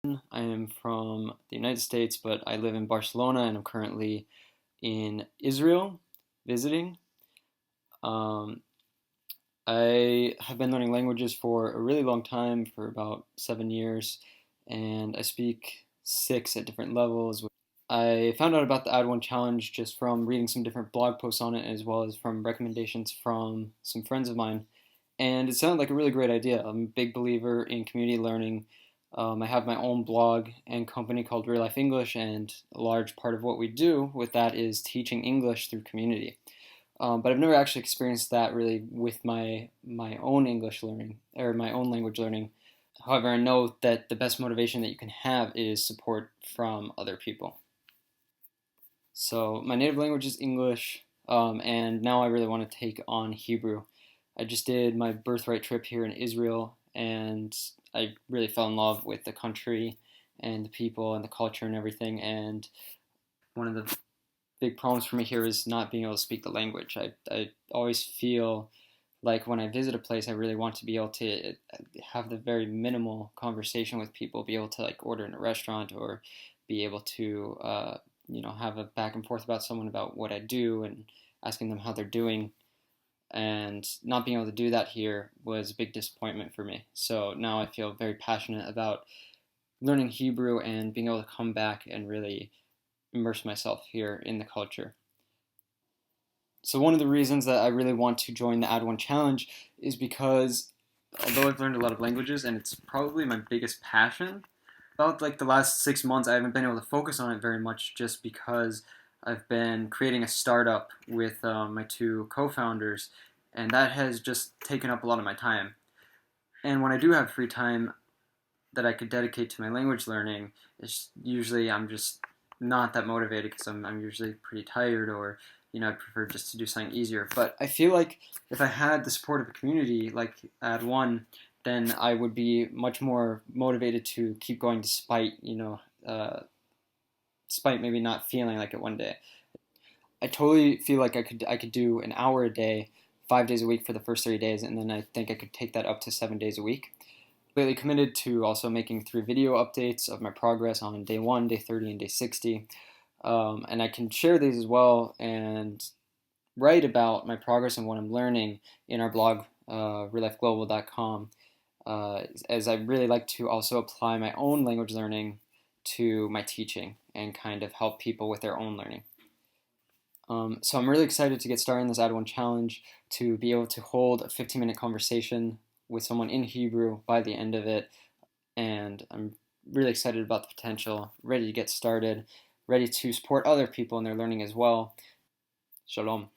I am from the United States, but I live in Barcelona and I'm currently in Israel visiting. Um, I have been learning languages for a really long time, for about 7 years, and I speak six at different levels. I found out about the Add One Challenge just from reading some different blog posts on it, as well as from recommendations from some friends of mine. And it sounded like a really great idea. I'm a big believer in community learning. I have my own blog and company called Real Life English, and a large part of what we do with that is teaching English through community. But I've never actually experienced that really with my own English learning or my own language learning. However, I know that the best motivation that you can have is support from other people. So my native language is English, and now I really want to take on Hebrew. I just did my birthright trip here in Israel, and I really fell in love with the country and the people and the culture and everything. And one of the big problems for me here is not being able to speak the language. I always feel like when I visit a place, I really want to be able to have the very minimal conversation with people, be able to like order in a restaurant or be able to have a back and forth about someone about what I do and asking them how they're doing. And not being able to do that here was a big disappointment for me. So now I feel very passionate about learning Hebrew and being able to come back and really immerse myself here in the culture. So one of the reasons that I really want to join the Add One Challenge is because although I've learned a lot of languages and it's probably my biggest passion, about like the last 6 months I haven't been able to focus on it very much just because I've been creating a startup with my two co-founders, and that has just taken up a lot of my time. And when I do have free time that I could dedicate to my language learning, it's usually I'm just not that motivated because I'm usually pretty tired, or I prefer just to do something easier. But I feel like if I had the support of a community like Add One, then I would be much more motivated to keep going despite despite maybe not feeling like it one day. I totally feel like I could do an hour a day, 5 days a week for the first 30 days, and then I think I could take that up to 7 days a week. Completely committed to also making 3 video updates of my progress on day 1, day 30, and day 60. And I can share these as well and write about my progress and what I'm learning in our blog, reallifeglobal.com, as I really like to also apply my own language learning to my teaching and kind of help people with their own learning. So I'm really excited to get started in this Add One Challenge, to be able to hold a 15-minute conversation with someone in Hebrew by the end of it. And I'm really excited about the potential, ready to get started, ready to support other people in their learning as well. Shalom.